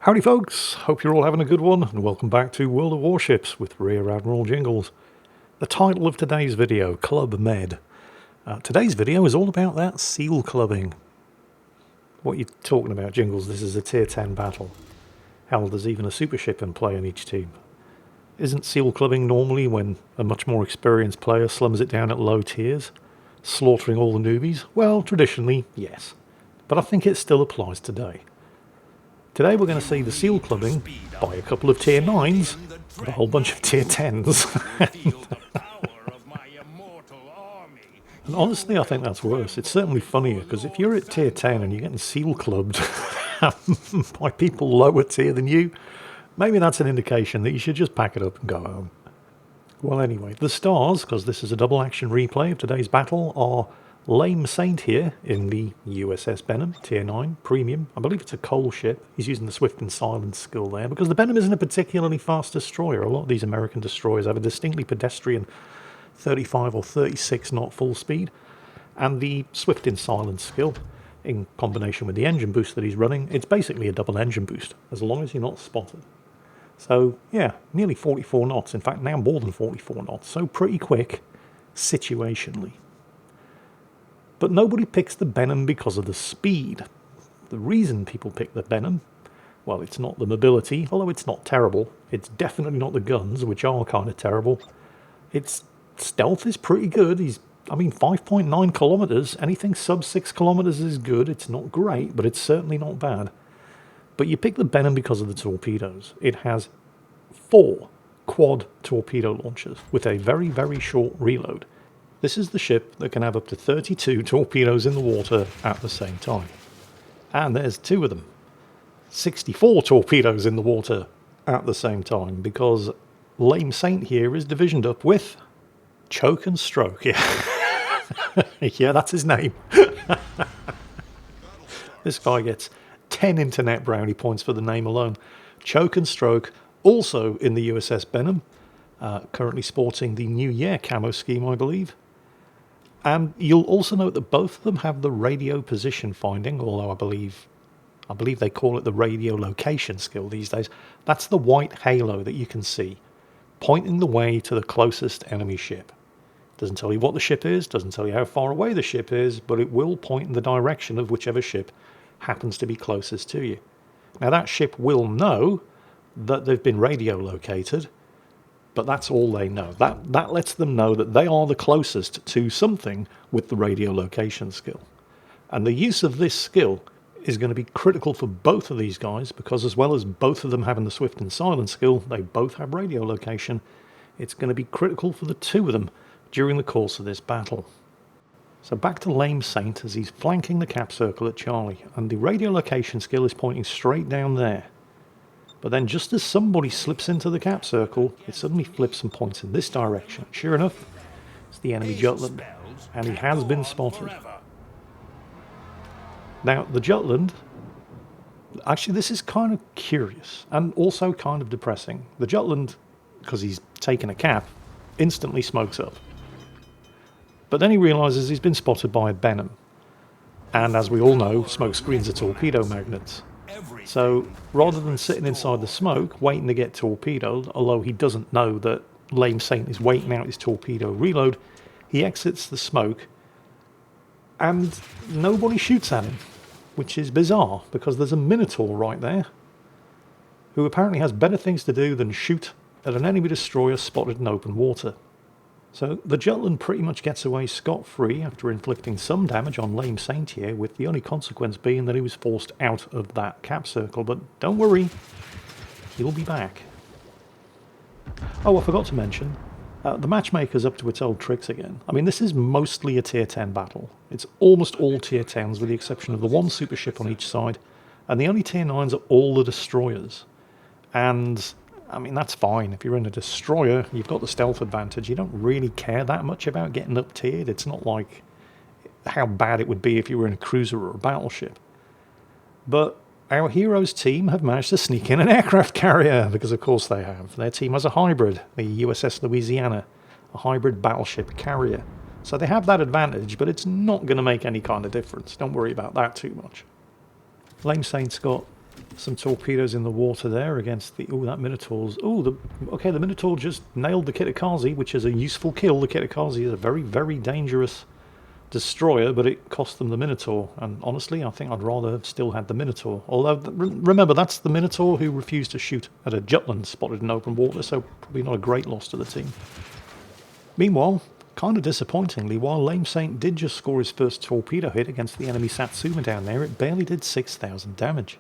Howdy folks, hope you're all having a good one and welcome back to World of Warships with Rear Admiral Jingles. The title of today's video, Club Med. Today's video is all about that seal clubbing. What are you talking about, Jingles? This is a tier 10 battle. Hell, there's even a super ship in play in each team. Isn't seal clubbing normally when a much more experienced player slums it down at low tiers, slaughtering all the newbies? Well, traditionally, yes. But I think it still applies today. Today we're going to see the seal clubbing by a couple of tier 9s and a whole bunch of tier 10s. And honestly, I think that's worse. It's certainly funnier, because if you're at tier 10 and you're getting seal clubbed by people lower tier than you, maybe that's an indication that you should just pack it up and go home. Well anyway, the stars, because this is a double action replay of today's battle, are Lame Saint here in the USS Benham, tier 9, premium. I believe it's a coal ship. He's using the swift and silent skill there, because the Benham isn't a particularly fast destroyer. A lot of these American destroyers have a distinctly pedestrian 35 or 36 knot full speed, and the swift and silent skill, in combination with the engine boost that he's running, it's basically a double engine boost, as long as you're not spotted. So yeah, nearly 44 knots, in fact now more than 44 knots, so pretty quick, situationally. But nobody picks the Benham because of the speed. The reason people pick the Benham, well, it's not the mobility, although it's not terrible. It's definitely not the guns, which are kind of terrible. Its stealth is pretty good. 5.9 kilometers. Anything sub 6 kilometers is good. It's not great, but it's certainly not bad. But you pick the Benham because of the torpedoes. It has 4 quad torpedo launchers with a very, very short reload. This is the ship that can have up to 32 torpedoes in the water at the same time. And there's 2 of them. 64 torpedoes in the water at the same time, because Lame Saint here is divisioned up with Choke and Stroke. Yeah, yeah, that's his name. This guy gets 10 internet brownie points for the name alone. Choke and Stroke, also in the USS Benham, currently sporting the New Year camo scheme, I believe. And you'll also note that both of them have the radio position finding, although I believe they call it the radio location skill these days. That's the white halo that you can see, pointing the way to the closest enemy ship. Doesn't tell you what the ship is, doesn't tell you how far away the ship is, but it will point in the direction of whichever ship happens to be closest to you. Now that ship will know that they've been radio located, but that's all they know. That lets them know that they are the closest to something with the radio location skill. And the use of this skill is going to be critical for both of these guys, because as well as both of them having the swift and silent skill, they both have radio location. It's going to be critical for the 2 of them during the course of this battle. So back to Lame Saint as he's flanking the cap circle at Charlie, and the radio location skill is pointing straight down there. But then just as somebody slips into the cap circle, it suddenly flips and points in this direction. Sure enough, it's the enemy Jutland, and he has been spotted. Now, the Jutland, actually this is kind of curious, and also kind of depressing. The Jutland, because he's taken a cap, instantly smokes up. But then he realises he's been spotted by a Benham. And as we all know, smoke screens are torpedo magnets. So rather than sitting inside the smoke waiting to get torpedoed, although he doesn't know that Lame Saint is waiting out his torpedo reload, he exits the smoke and nobody shoots at him, which is bizarre, because there's a Minotaur right there who apparently has better things to do than shoot at an enemy destroyer spotted in open water. So the Jutland pretty much gets away scot-free after inflicting some damage on Lame Saint here, with the only consequence being that he was forced out of that cap circle. But don't worry, he'll be back. Oh, I forgot to mention, the matchmaker's up to its old tricks again. I mean, this is mostly a tier 10 battle. It's almost all tier 10s with the exception of the 1 super ship on each side, and the only tier 9s are all the destroyers. And I mean, that's fine. If you're in a destroyer, you've got the stealth advantage. You don't really care that much about getting up tiered. It's not like how bad it would be if you were in a cruiser or a battleship. But our heroes team have managed to sneak in an aircraft carrier, because of course they have. Their team has a hybrid, the USS Louisiana, a hybrid battleship carrier. So they have that advantage, but it's not going to make any kind of difference. Don't worry about that too much. Lame Saint's got Some torpedoes in the water there against the... Oh, that Minotaur's... Oh, okay, the Minotaur just nailed the Kitakaze, which is a useful kill. The Kitakaze is a very, very dangerous destroyer, but it cost them the Minotaur. And honestly, I think I'd rather have still had the Minotaur. Although, remember, that's the Minotaur who refused to shoot at a Jutland spotted in open water, so probably not a great loss to the team. Meanwhile, kind of disappointingly, while Lame Saint did just score his first torpedo hit against the enemy Satsuma down there, it barely did 6,000 damage.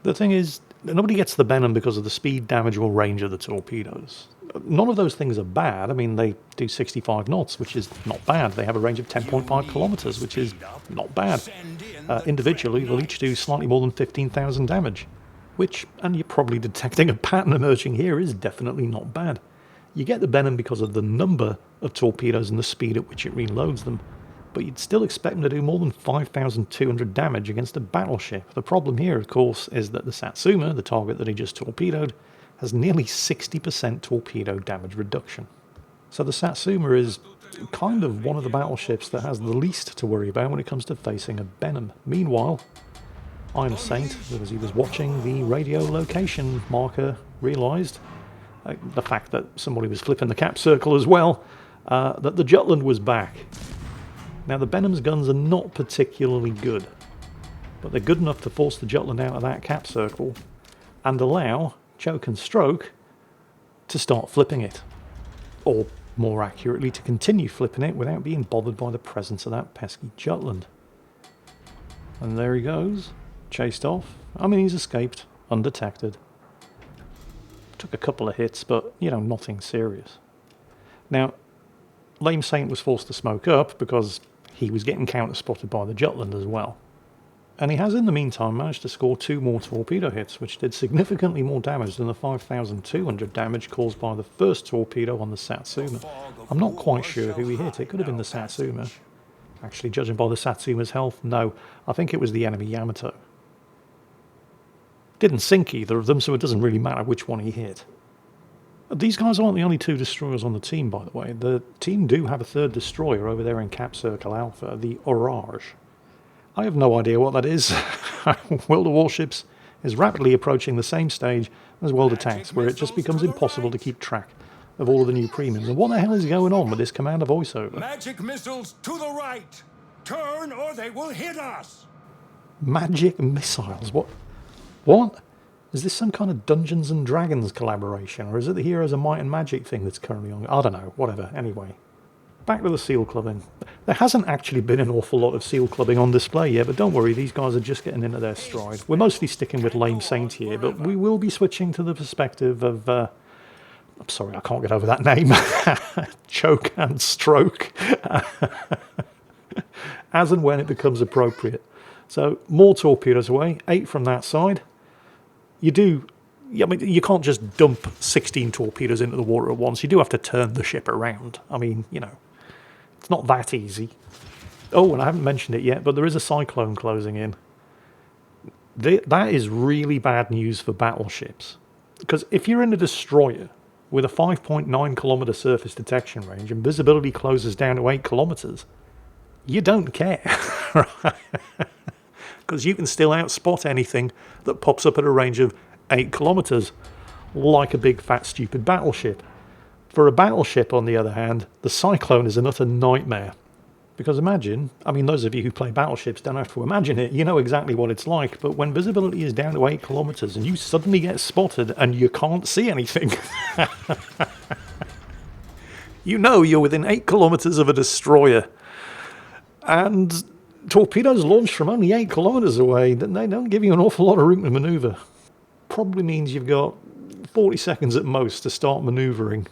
The thing is, nobody gets the Benham because of the speed, damage, or range of the torpedoes. None of those things are bad. I mean, they do 65 knots, which is not bad. They have a range of 10.5 kilometers, which is not bad. Individually, they'll each do slightly more than 15,000 damage, which, and you're probably detecting a pattern emerging here, is definitely not bad. You get the Benham because of the number of torpedoes and the speed at which it reloads them, but you'd still expect them to do more than 5,200 damage against a battleship. The problem here, of course, is that the Satsuma, the target that he just torpedoed, has nearly 60% torpedo damage reduction. So the Satsuma is kind of one of the battleships that has the least to worry about when it comes to facing a Benham. Meanwhile, Iron Saint, as he was watching the radio location marker, realised, the fact that somebody was flipping the cap circle as well, that the Jutland was back. Now, the Benham's guns are not particularly good, but they're good enough to force the Jutland out of that cap circle and allow Choke and Stroke to start flipping it. Or, more accurately, to continue flipping it without being bothered by the presence of that pesky Jutland. And there he goes, chased off. I mean, he's escaped, undetected. Took a couple of hits, but, you know, nothing serious. Now, Lame Saint was forced to smoke up because he was getting counter-spotted by the Jutland as well. And he has in the meantime managed to score 2 more torpedo hits, which did significantly more damage than the 5,200 damage caused by the first torpedo on the Satsuma. I'm not quite sure who he hit. It could have been the Satsuma. Actually, judging by the Satsuma's health, no. I think it was the enemy Yamato. Didn't sink either of them, so it doesn't really matter which one he hit. These guys aren't the only 2 destroyers on the team, by the way. The team do have a 3rd destroyer over there in Cap Circle Alpha, the Orage. I have no idea what that is. World of Warships is rapidly approaching the same stage as World of Tanks, where it just becomes impossible to keep track of all of the new premiums. And what the hell is going on with this commander voiceover? Magic missiles to the right! Turn or they will hit us! Magic missiles? What? What? Is this some kind of Dungeons and Dragons collaboration, or is it the Heroes of Might and Magic thing that's currently on? I don't know, whatever. Anyway, back to the seal clubbing. There hasn't actually been an awful lot of seal clubbing on display yet, but don't worry, these guys are just getting into their stride. We're mostly sticking with Lame Saint here, but we will be switching to the perspective of... I'm sorry, I can't get over that name. Choke and Stroke. As and when it becomes appropriate. So, more torpedoes away, 8 from that side. I mean, you can't just dump 16 torpedoes into the water at once. You do have to turn the ship around. I mean, you know, it's not that easy. Oh, and I haven't mentioned it yet, but there is a cyclone closing in. That is really bad news for battleships. Because if you're in a destroyer with a 5.9 kilometer surface detection range and visibility closes down to 8 kilometers, you don't care. Because you can still outspot anything that pops up at a range of 8 kilometers, like a big fat stupid battleship. For a battleship, on the other hand, the cyclone is an utter nightmare. Because imagine, I mean, those of you who play battleships don't have to imagine it, you know exactly what it's like, but when visibility is down to 8 kilometers and you suddenly get spotted and you can't see anything, you know you're within 8 kilometers of a destroyer. And torpedoes launched from only 8 kilometers away, they don't give you an awful lot of room to maneuver. Probably means you've got 40 seconds at most to start maneuvering,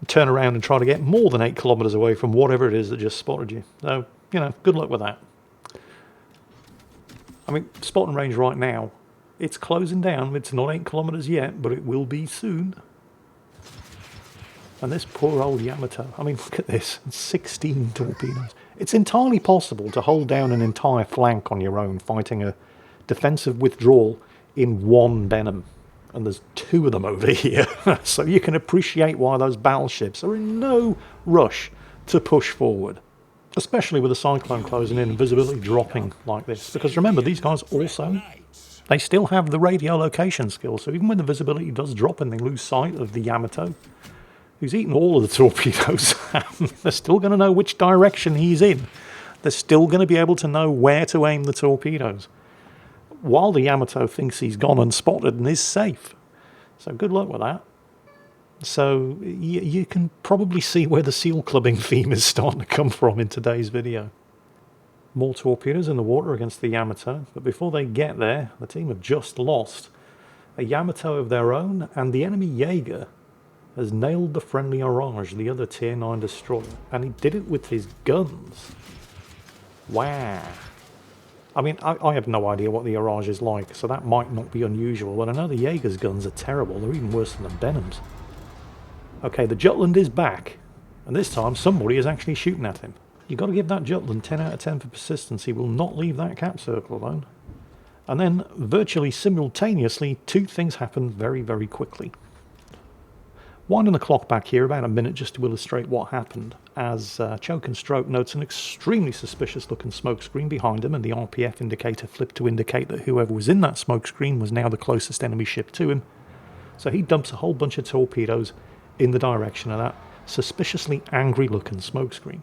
turn around and try to get more than 8 kilometers away from whatever it is that just spotted you. So, you know, good luck with that. I mean, spotting range right now, it's closing down. It's not 8 kilometers yet, but it will be soon. And this poor old Yamato, I mean, look at this, 16 torpedoes. It's entirely possible to hold down an entire flank on your own, fighting a defensive withdrawal in one Benham. And there's 2 of them over here. So you can appreciate why those battleships are in no rush to push forward. Especially with the cyclone closing in and visibility dropping like this. Because remember, these guys also They still have the radio location skill, so even when the visibility does drop and they lose sight of the Yamato, who's eaten all of the torpedoes, they're still going to know which direction he's in. They're still going to be able to know where to aim the torpedoes, while the Yamato thinks he's gone unspotted and is safe. So good luck with that. So you can probably see where the seal clubbing theme is starting to come from in today's video. More torpedoes in the water against the Yamato, but before they get there, the team have just lost a Yamato of their own, and the enemy Jaeger has nailed the friendly Orage, the other Tier 9 destroyer, and he did it with his guns. Wow. I mean, I have no idea what the Orage is like, so that might not be unusual, but I know the Jaeger's guns are terrible. They're even worse than the Benhams. Okay, the Jutland is back, and this time somebody is actually shooting at him. You've got to give that Jutland 10 out of 10 for persistence. He will not leave that cap circle alone. And then, virtually simultaneously, two things happen very, very quickly. Winding the clock back here about a minute just to illustrate what happened, as Choke and Stroke notes an extremely suspicious looking smoke screen behind him, and the RPF indicator flipped to indicate that whoever was in that smoke screen was now the closest enemy ship to him. So he dumps a whole bunch of torpedoes in the direction of that suspiciously angry looking smoke screen.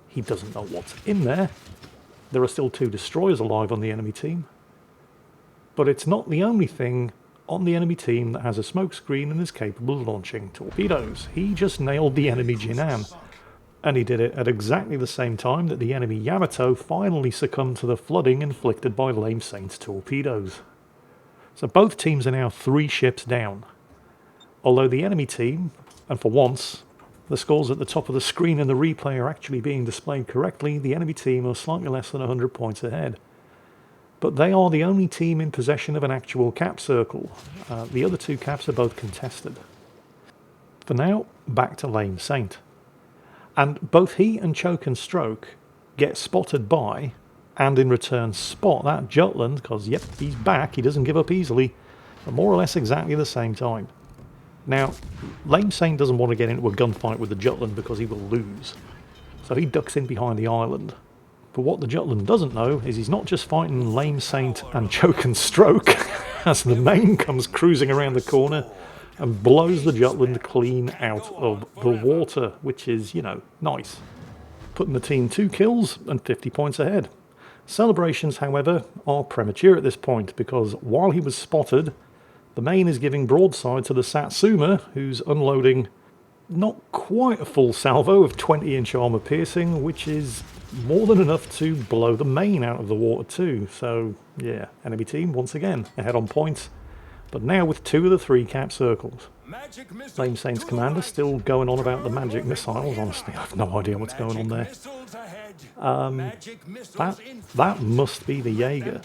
He doesn't know what's in there. There are still two destroyers alive on the enemy team. But it's not the only thing on the enemy team that has a smoke screen and is capable of launching torpedoes. He just nailed the enemy Jinan. And he did it at exactly the same time that the enemy Yamato finally succumbed to the flooding inflicted by Lame Saint's torpedoes. So both teams are now 3 ships down. Although the enemy team, and for once, the scores at the top of the screen in the replay are actually being displayed correctly, the enemy team are slightly less than 100 points ahead. But they are the only team in possession of an actual cap circle. The other 2 caps are both contested. For now, back to Lame Saint. And both he and Choke and Stroke get spotted by, and in return spot that Jutland, because yep, he's back, he doesn't give up easily, at more or less exactly the same time. Now, Lame Saint doesn't want to get into a gunfight with the Jutland because he will lose. So he ducks in behind the island. But what the Jutland doesn't know is he's not just fighting Lame Saint and Choke and Stroke, as the main comes cruising around the corner and blows the Jutland clean out of the water, which is, you know, nice. Putting the team 2 kills and 50 points ahead. Celebrations, however, are premature at this point, because while he was spotted, the main is giving broadside to the Satsuma, who's unloading not quite a full salvo of 20-inch armor piercing, which is more than enough to blow the main out of the water too. So, yeah, enemy team, once again, ahead on points, but now with 2 of the 3 cap circles. Lame Saint's commander still going on about the magic missiles. Honestly, I have no idea what's going on there. That must be the Jaeger.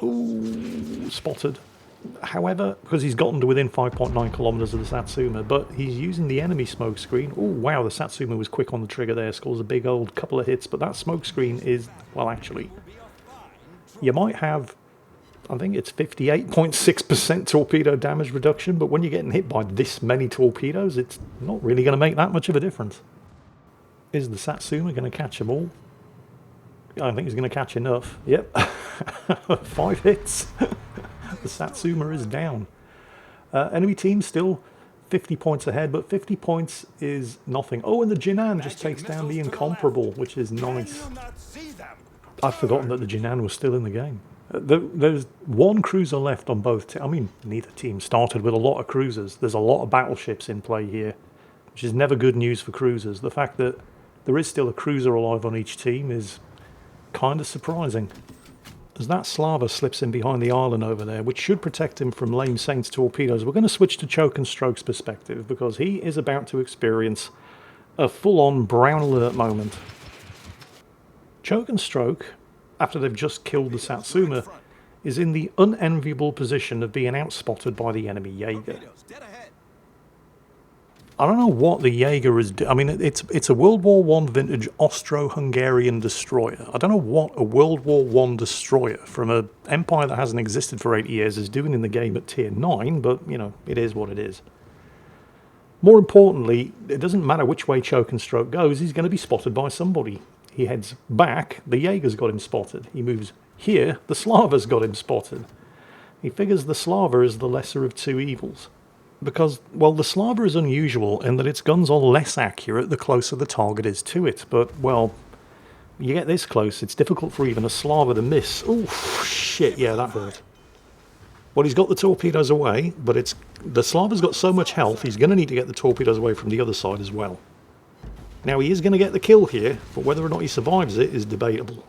Ooh, spotted. However, because he's gotten to within 5.9 kilometers of the Satsuma, but he's using the enemy smoke screen. Oh wow, the Satsuma was quick on the trigger there, scores a big old couple of hits, but that smoke screen is, well, actually, you might have, I think it's 58.6% torpedo damage reduction, but when you're getting hit by this many torpedoes, it's not really going to make that much of a difference. Is the Satsuma going to catch them all? I think he's going to catch enough. Yep, 5 hits. The Satsuma is down. Enemy team still 50 points ahead, but 50 points is nothing. Oh, and the Jinan just takes down the Incomparable, which is nice. I've forgotten that the Jinan was still in the game. There's 1 cruiser left on both. I mean, neither team started with a lot of cruisers. There's a lot of battleships in play here, which is never good news for cruisers. The fact that there is still a cruiser alive on each team is kind of surprising. As that Slava slips in behind the island over there, which should protect him from Lame Saint's torpedoes, we're going to switch to Choke and Stroke's perspective, because he is about to experience a full-on brown alert moment. Choke and Stroke, after they've just killed the Satsuma, is in the unenviable position of being outspotted by the enemy Jaeger. I don't know what the Jaeger is doing. I mean, it's a World War I vintage Austro-Hungarian destroyer. I don't know what a World War I destroyer from an empire that hasn't existed for 80 years is doing in the game at tier 9, but, you know, it is what it is. More importantly, it doesn't matter which way Choke and Stroke goes, he's going to be spotted by somebody. He heads back, the Jaeger's got him spotted. He moves here, the Slava's got him spotted. He figures the Slava is the lesser of two evils. Because, well, the Slava is unusual in that its guns are less accurate the closer the target is to it. But, well, you get this close, it's difficult for even a Slava to miss. Oh, shit, yeah, that hurt. Well, he's got the torpedoes away, but the Slava's got so much health, he's going to need to get the torpedoes away from the other side as well. Now, he is going to get the kill here, but whether or not he survives it is debatable.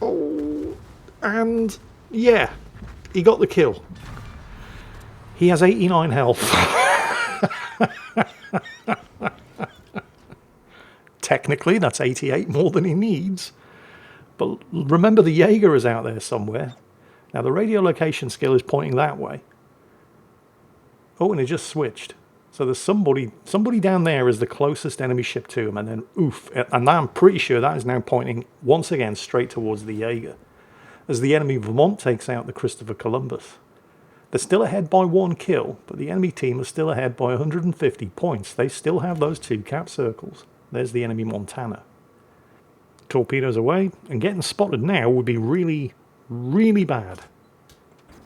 Oh, and yeah, he got the kill. He has 89 health. Technically, that's 88 more than he needs. But remember, the Jaeger is out there somewhere. Now, the radio location skill is pointing that way. Oh, and it just switched. So there's somebody down there is the closest enemy ship to him, and then oof. And I'm pretty sure that is now pointing once again straight towards the Jaeger. As the enemy Vermont takes out the Christopher Columbus. They're still ahead by 1 kill, but the enemy team is still ahead by 150 points. They still have those 2 cap circles. There's the enemy Montana. Torpedoes away, and getting spotted now would be really, really bad.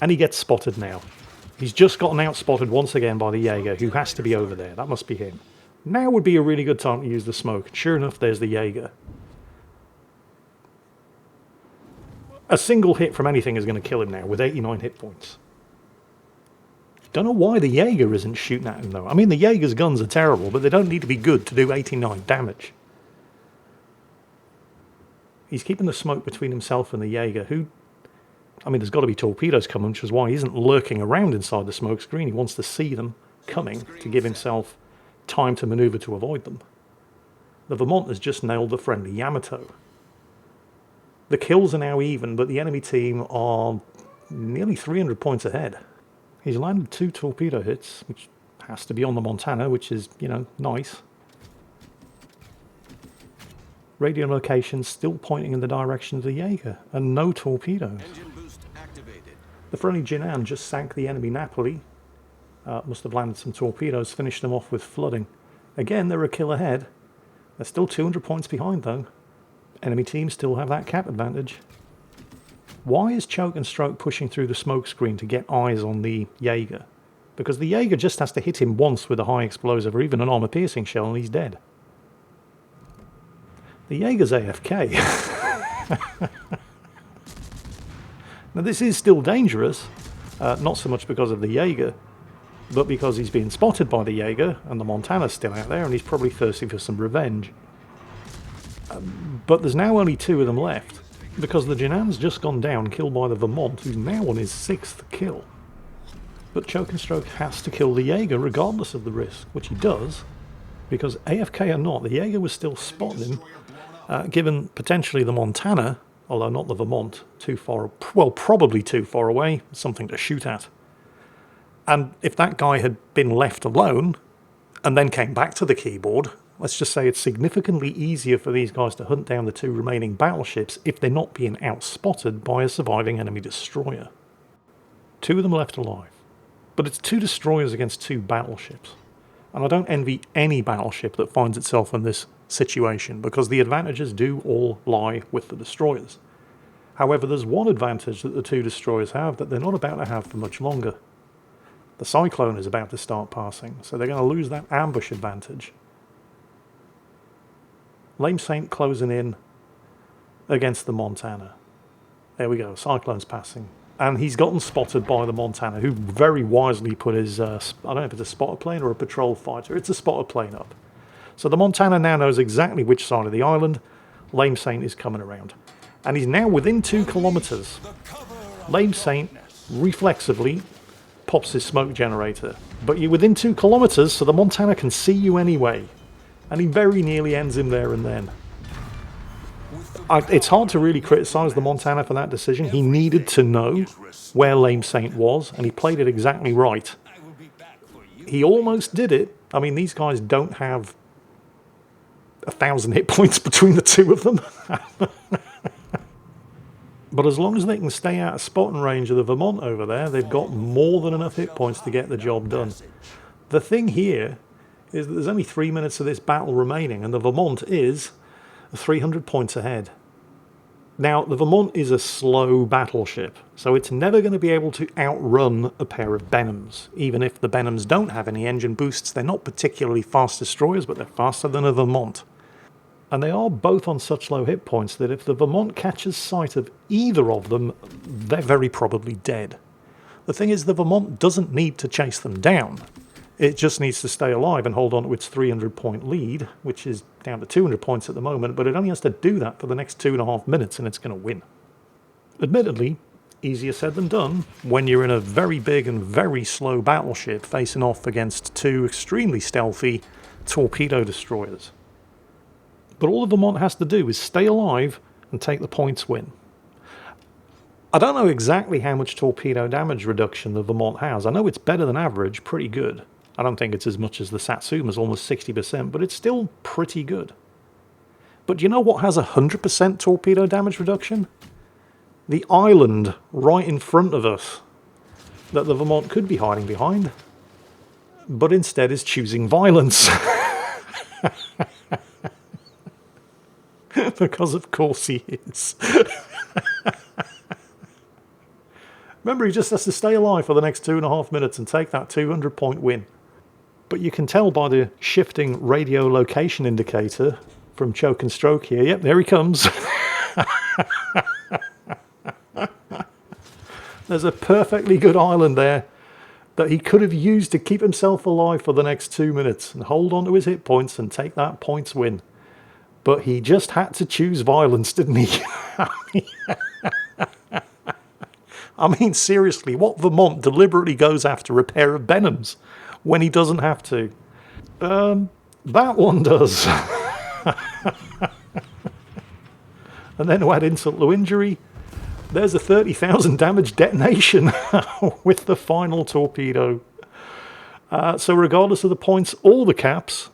And he gets spotted now. He's just gotten out-spotted once again by the Jaeger, who has to be over there. That must be him. Now would be a really good time to use the smoke. Sure enough, there's the Jaeger. A single hit from anything is going to kill him now, with 89 hit points. Don't know why the Jaeger isn't shooting at him, though. I mean, the Jaeger's guns are terrible, but they don't need to be good to do 89 damage. He's keeping the smoke between himself and the Jaeger, who... I mean, there's got to be torpedoes coming, which is why he isn't lurking around inside the smoke screen. He wants to see them coming to give himself time to maneuver to avoid them. The Vermont has just nailed the friendly Yamato. The kills are now even, but the enemy team are nearly 300 points ahead. He's landed 2 torpedo hits, which has to be on the Montana, which is, you know, nice. Radio location still pointing in the direction of the Jaeger, and no torpedoes. The friendly Jinan just sank the enemy Napoli. Must have landed some torpedoes, finished them off with flooding. Again, they're a kill ahead. They're still 200 points behind, though. Enemy teams still have that cap advantage. Why is Choke and Stroke pushing through the smoke screen to get eyes on the Jaeger? Because the Jaeger just has to hit him once with a high explosive or even an armor-piercing shell and he's dead. The Jaeger's AFK. Now this is still dangerous, not so much because of the Jaeger, but because he's being spotted by the Jaeger and the Montana's still out there and he's probably thirsty for some revenge. But there's now only 2 of them left. Because the Jinan's just gone down, killed by the Vermont, who's now on his 6th kill. But Choke and Stroke has to kill the Jaeger regardless of the risk, which he does, because AFK or not, the Jaeger was still spotting him, given potentially the Montana, although not the Vermont, too far, well, probably too far away, something to shoot at. And if that guy had been left alone, and then came back to the keyboard, let's just say it's significantly easier for these guys to hunt down the 2 remaining battleships if they're not being outspotted by a surviving enemy destroyer. 2 of them left alive. But it's 2 destroyers against 2 battleships. And I don't envy any battleship that finds itself in this situation, because the advantages do all lie with the destroyers. However, there's one advantage that the 2 destroyers have that they're not about to have for much longer. The Cyclone is about to start passing, so they're going to lose that ambush advantage. Lame Saint closing in against the Montana. There we go, Cyclone's passing. And he's gotten spotted by the Montana, who very wisely put his, I don't know if it's a spotter plane or a patrol fighter, it's a spotter plane up. So the Montana now knows exactly which side of the island Lame Saint is coming around. And he's now within 2 kilometers. Lame Saint reflexively pops his smoke generator. But you're within 2 kilometers, so the Montana can see you anyway. And he very nearly ends him there and then. It's hard to really criticise the Montana for that decision. He needed to know where Lame Saint was, and he played it exactly right. He almost did it. I mean, these guys don't have 1,000 hit points between the 2 of them. But as long as they can stay out of spotting range of the Vermont over there, they've got more than enough hit points to get the job done. The thing here is that there's only 3 minutes of this battle remaining, and the Vermont is 300 points ahead. Now, the Vermont is a slow battleship, so it's never going to be able to outrun a pair of Benhams. Even if the Benhams don't have any engine boosts, they're not particularly fast destroyers, but they're faster than a Vermont. And they are both on such low hit points that if the Vermont catches sight of either of them, they're very probably dead. The thing is, the Vermont doesn't need to chase them down. It just needs to stay alive and hold on to its 300-point lead, which is down to 200 points at the moment, but it only has to do that for the next 2.5 minutes and it's going to win. Admittedly, easier said than done when you're in a very big and very slow battleship facing off against two extremely stealthy torpedo destroyers. But all the Vermont has to do is stay alive and take the points win. I don't know exactly how much torpedo damage reduction the Vermont has. I know it's better than average, pretty good. I don't think it's as much as the Satsuma's, almost 60%, but it's still pretty good. But do you know what has 100% torpedo damage reduction? The island right in front of us that the Vermont could be hiding behind, but instead is choosing violence. Because of course he is. Remember, he just has to stay alive for the next 2.5 minutes and take that 200-point win. But you can tell by the shifting radio location indicator from Choke and Stroke here. Yep, there he comes. There's a perfectly good island there that he could have used to keep himself alive for the next 2 minutes and hold on to his hit points and take that points win. But he just had to choose violence, didn't he? I mean, seriously, what Vermont deliberately goes after a pair of Benhams when he doesn't have to? That one does. And then to add insult to injury, there's a 30,000 damage detonation with the final torpedo. So regardless of the points or the caps,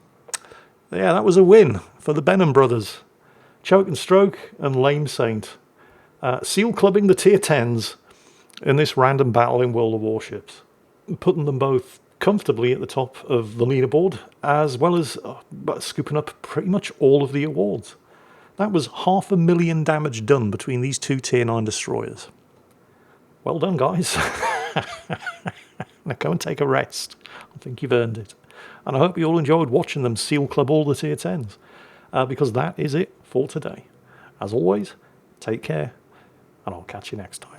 yeah, that was a win for the Benham brothers. Choke and Stroke and Lame Saint. Seal clubbing the tier 10s in this random battle in World of Warships, putting them both comfortably at the top of the leaderboard, as well as scooping up pretty much all of the awards. That was 500,000 damage done between these two tier 9 destroyers. Well done, guys. Now go and take a rest. I think you've earned it. And I hope you all enjoyed watching them seal club all the tier 10s, because that is it for today. As always, take care, and I'll catch you next time.